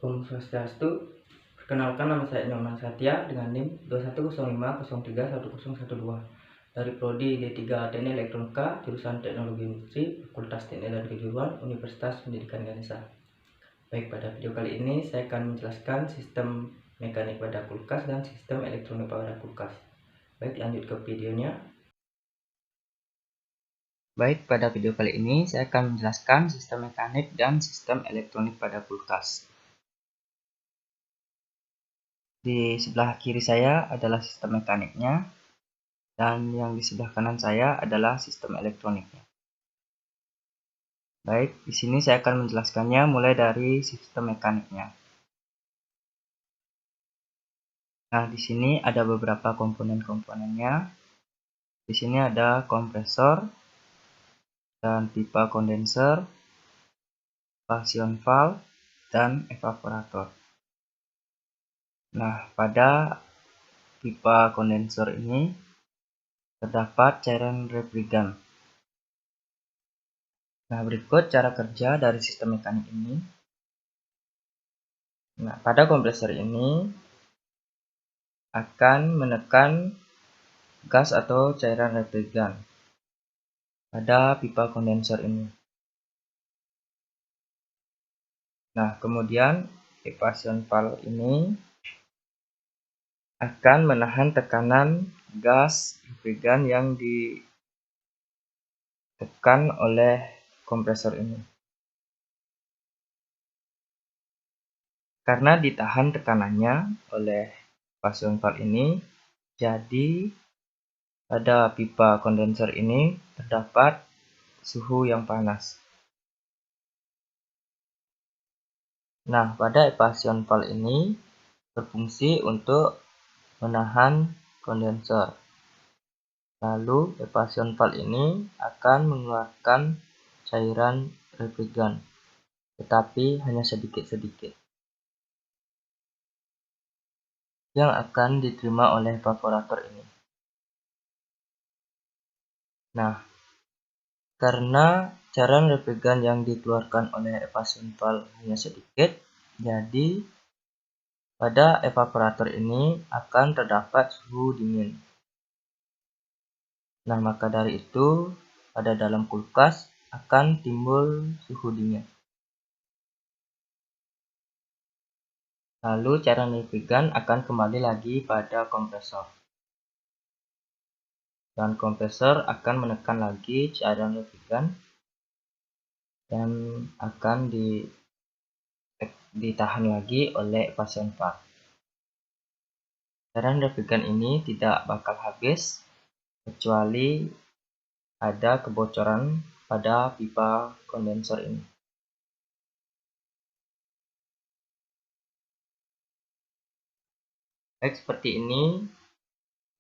Om Swastiastu. Perkenalkan, nama saya Nyoman Satya dengan NIM 2105031012 dari Prodi D3 Teknik Elektronika, jurusan Teknologi Industri, Fakultas Teknik dan Kejuruan, Universitas Pendidikan Ganesha. Baik, pada video kali ini saya akan menjelaskan sistem mekanik pada kulkas dan sistem elektronik pada kulkas. Baik, lanjut ke videonya. Baik, pada video kali ini saya akan menjelaskan sistem mekanik dan sistem elektronik pada kulkas. Di sebelah kiri saya adalah sistem mekaniknya, dan yang di sebelah kanan saya adalah sistem elektroniknya. Baik, di sini saya akan menjelaskannya mulai dari sistem mekaniknya. Nah, di sini ada beberapa komponen-komponennya. Di sini ada kompresor dan pipa kondenser, passion valve, dan evaporator. Nah, pada pipa kondensor ini terdapat cairan refrigan. Nah, berikut cara kerja dari sistem mekanik ini. Nah, pada kompresor ini akan menekan gas atau cairan refrigan pada pipa kondensor ini. Nah, kemudian evaporation valve ini akan menahan tekanan gas refrigan yang ditekan oleh kompresor ini. Karena ditahan tekanannya oleh evaporation valve ini, jadi pada pipa kondensor ini terdapat suhu yang panas. Nah, pada evaporation valve ini berfungsi untuk menahan kondensor. Lalu evaporation valve ini akan mengeluarkan cairan refrigan, tetapi hanya sedikit-sedikit, yang akan diterima oleh evaporator ini. Nah, karena cairan refrigan yang dikeluarkan oleh evaporation valve hanya sedikit, jadi pada evaporator ini akan terdapat suhu dingin. Nah, maka dari itu pada dalam kulkas akan timbul suhu dingin. Lalu cairan refrigan akan kembali lagi pada kompresor. Dan kompresor akan menekan lagi cairan refrigan dan akan ditahan lagi oleh evaporation valve. Cairan refrigan ini tidak bakal habis kecuali ada kebocoran pada pipa kondensor ini. Baik, seperti ini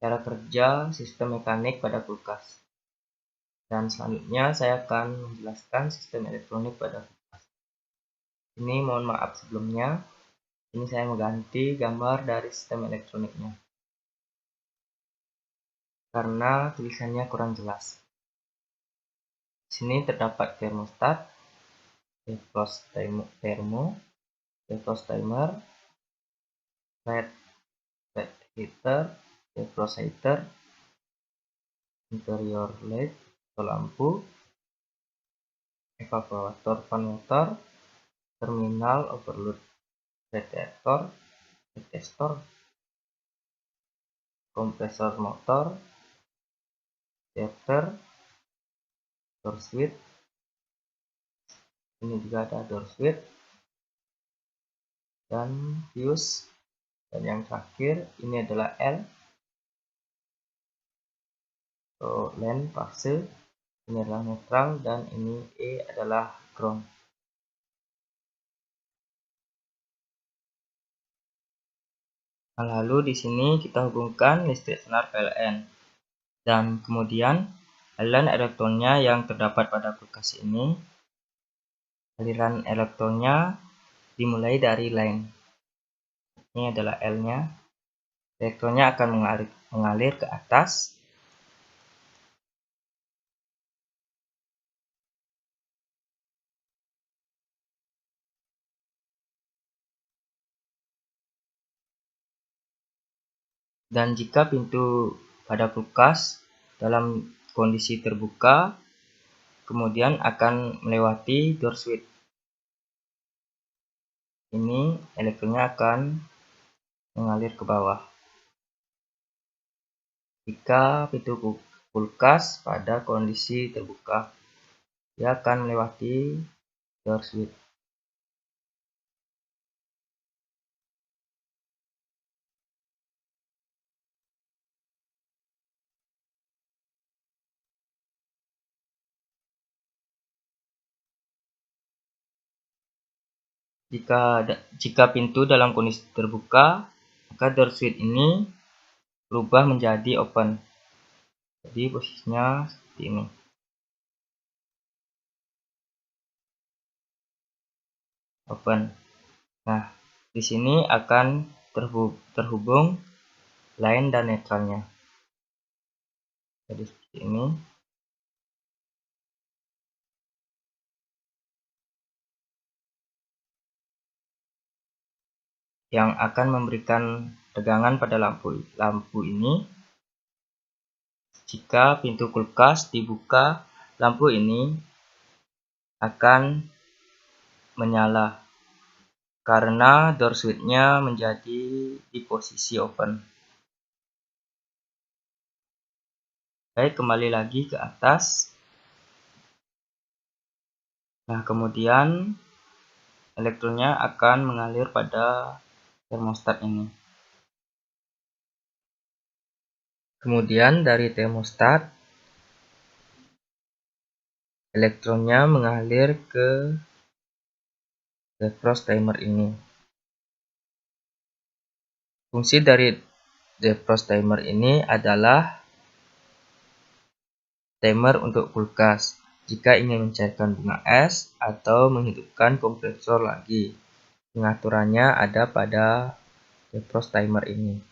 cara kerja sistem mekanik pada kulkas. Dan selanjutnya saya akan menjelaskan sistem elektronik pada kulkas. Ini mohon maaf sebelumnya, ini saya mengganti gambar dari sistem elektroniknya karena tulisannya kurang jelas. Di sini terdapat termostat, defrost timer, red heater, defrost heater, interior light atau lampu, evaporator fan motor, terminal overload radiator, kompresor motor, starter, door switch. Ini juga ada door switch dan fuse. Dan yang terakhir ini adalah L atau land fase, ini adalah netral, dan ini E adalah ground. Lalu di sini kita hubungkan listrik senar PLN, dan kemudian aliran elektronnya yang terdapat pada kulkas ini, aliran elektronnya dimulai dari line. Ini adalah L-nya. Elektronnya akan mengalir ke atas Dan jika pintu pada kulkas dalam kondisi terbuka, kemudian akan melewati door switch. Ini elektronnya akan mengalir ke bawah. Jika pintu kulkas pada kondisi terbuka, dia akan melewati door switch. Jika pintu dalam kondisi terbuka, maka door switch ini berubah menjadi open. Jadi posisinya seperti ini. Open. Nah, di sini akan terhubung line dan netralnya. Jadi seperti ini. Yang akan memberikan tegangan pada lampu ini. Jika pintu kulkas dibuka, lampu ini akan menyala karena door switch-nya menjadi di posisi open. Baik, kembali lagi ke atas. Nah, kemudian elektronnya akan mengalir pada termostat ini. Kemudian dari termostat, elektronnya mengalir ke defrost timer ini. Fungsi dari defrost timer ini adalah timer untuk kulkas jika ingin mencairkan bunga es atau menghidupkan kompresor lagi. Pengaturannya ada pada defrost timer ini.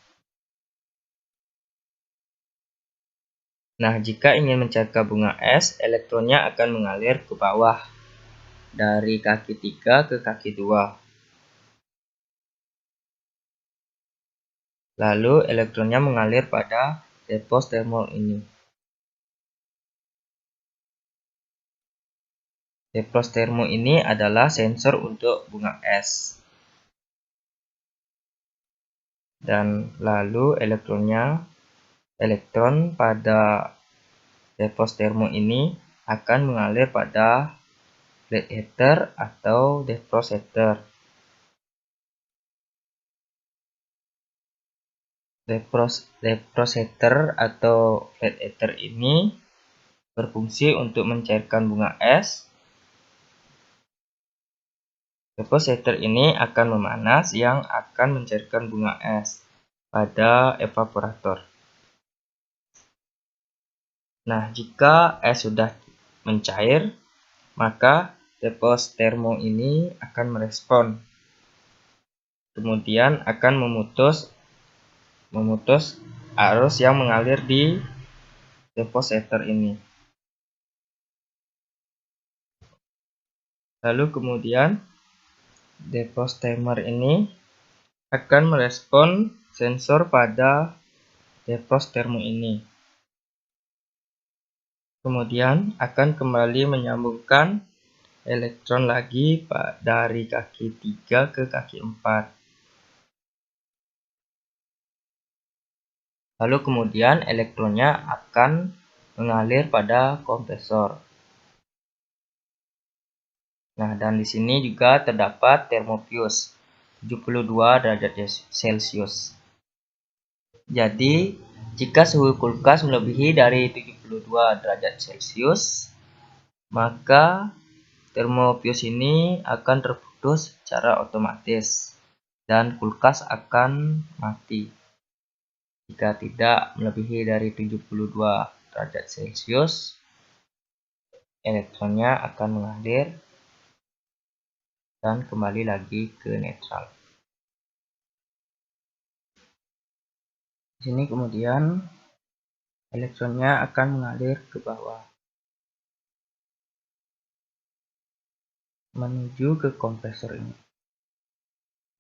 Nah, jika ingin mencairkan bunga es, elektronnya akan mengalir ke bawah dari kaki 3 ke kaki 2. Lalu elektronnya mengalir pada defrost timer ini. Defrost timer ini adalah sensor untuk bunga es. Dan lalu elektron pada defrost timer ini akan mengalir pada flat heater atau defrost heater. Defrost heater atau flat heater ini berfungsi untuk mencairkan bunga es. Defrost heater ini akan memanas yang akan mencairkan bunga es pada evaporator. Nah, jika es sudah mencair, maka defrost timer ini akan merespon. Kemudian akan memutus arus yang mengalir di defrost heater ini. Lalu kemudian defrost timer ini akan merespon sensor pada defrost timer ini. Kemudian akan kembali menyambungkan elektron lagi dari kaki 3 ke kaki 4. Lalu kemudian elektronnya akan mengalir pada kompresor. Nah, dan di sini juga terdapat termofuse 72 derajat Celcius. Jadi, jika suhu kulkas melebihi dari 72 derajat Celcius, maka termofuse ini akan terputus secara otomatis dan kulkas akan mati. Jika tidak melebihi dari 72 derajat Celcius, elektronnya akan mengalir dan kembali lagi ke netral. Di sini kemudian elektronnya akan mengalir ke bawah menuju ke kompresor ini.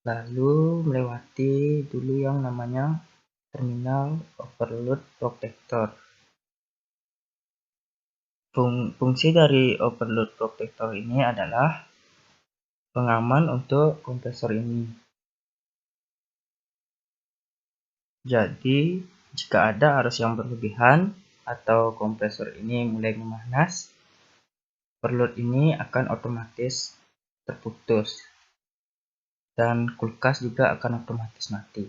Lalu melewati dulu yang namanya terminal overload protector. Fungsi dari overload protector ini adalah pengaman untuk kompresor ini. Jadi, jika ada arus yang berlebihan atau kompresor ini mulai memanas, overload ini akan otomatis terputus dan kulkas juga akan otomatis mati.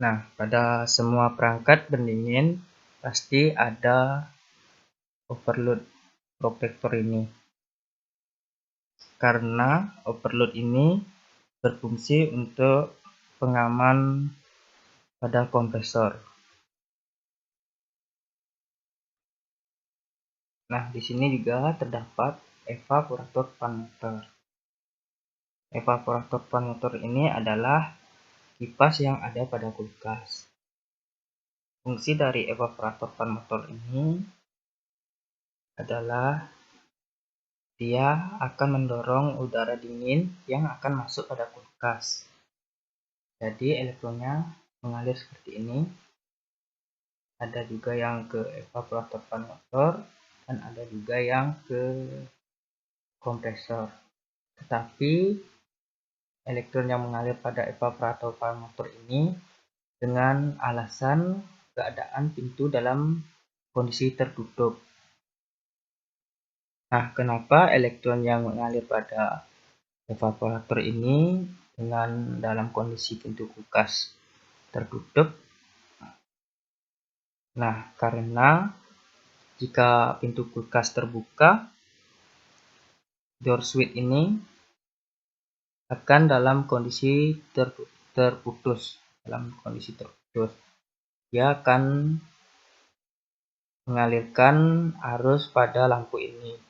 Nah, pada semua perangkat pendingin pasti ada overload protector ini, karena overload ini berfungsi untuk pengaman pada kompresor. Nah, di sini juga terdapat evaporator fan motor. Evaporator fan motor ini adalah kipas yang ada pada kulkas. Fungsi dari evaporator fan motor ini adalah dia akan mendorong udara dingin yang akan masuk pada kulkas. Jadi elektronnya mengalir seperti ini. Ada juga yang ke evaporator fan motor dan ada juga yang ke kompresor. Tetapi elektron yang mengalir pada evaporator fan motor ini dengan alasan keadaan pintu dalam kondisi tertutup. Nah, kenapa elektron yang mengalir pada evaporator ini dengan dalam kondisi pintu kulkas tertutup? Nah, karena jika pintu kulkas terbuka, door switch ini akan dalam kondisi terputus. Dia akan mengalirkan arus pada lampu ini.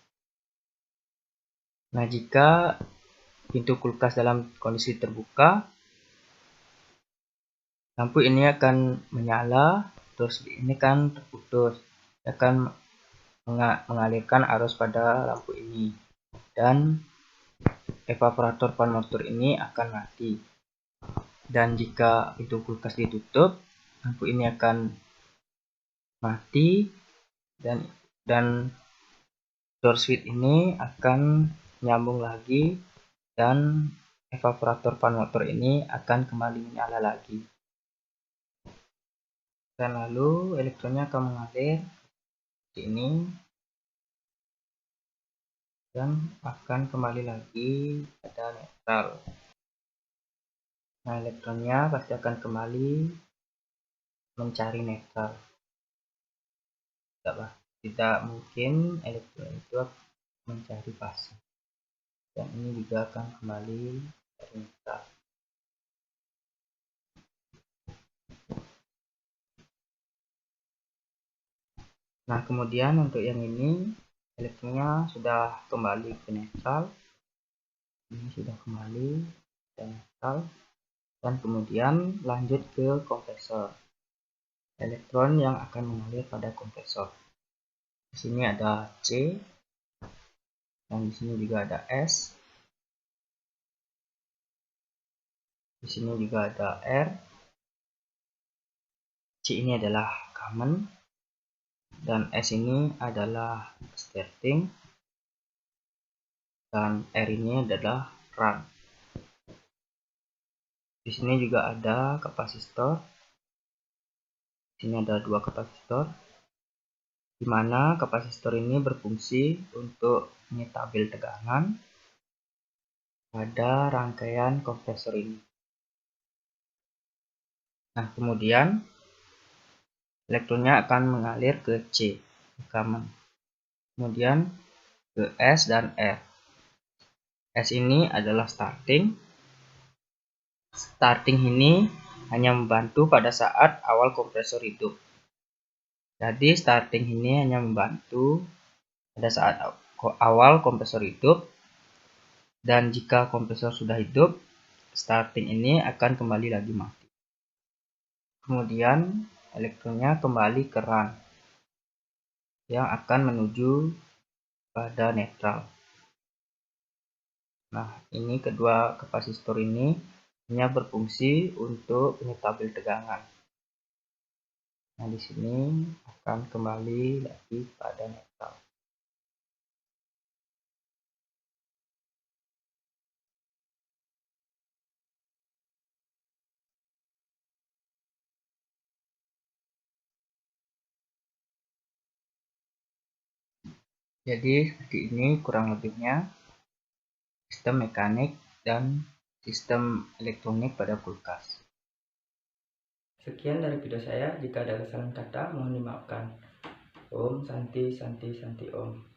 Nah, jika pintu kulkas dalam kondisi terbuka, lampu ini akan menyala, terus ini kan terputus, akan mengalirkan arus pada lampu ini, dan evaporator fan motor ini akan mati. Dan jika pintu kulkas ditutup, lampu ini akan mati, dan door switch ini akan nyambung lagi, dan evaporator fan motor ini akan kembali menyala lagi. Dan lalu elektronnya akan mengalir ke sini dan akan kembali lagi pada netral. Nah, elektronnya pasti akan kembali mencari netral. Tidak mungkin elektron itu mencari fase. Dan ini juga akan kembali mencari netral. Nah, kemudian untuk yang ini elektronnya sudah kembali ke netral. Ini sudah kembali ke netral. Dan kemudian lanjut ke kompresor. Elektron yang akan mengalir pada kompresor. Di sini ada C, dan di sini juga ada S. Di sini juga ada R. C ini adalah common, dan S ini adalah starting, dan R ini adalah run. Di sini juga ada kapasitor. Di sini ada dua kapasitor, di mana kapasitor ini berfungsi untuk menyetabel tegangan pada rangkaian kompresor ini. Nah, kemudian elektronnya akan mengalir ke C, common. Kemudian ke S dan R. S ini adalah starting. Starting ini hanya membantu pada saat awal kompresor hidup. Jadi starting ini hanya membantu pada saat awal kompresor hidup, dan jika kompresor sudah hidup, starting ini akan kembali lagi mati. Kemudian elektronnya kembali ke run yang akan menuju pada netral. Nah, ini kedua kapasitor ini hanya berfungsi untuk penstabil tegangan. Nah, di sini akan kembali lagi pada netral. Jadi seperti ini kurang lebihnya sistem mekanik dan sistem elektronik pada kulkas. Sekian dari video saya. Jika ada kesalahan kata mohon dimaafkan. Om Santi Santi Santi Om.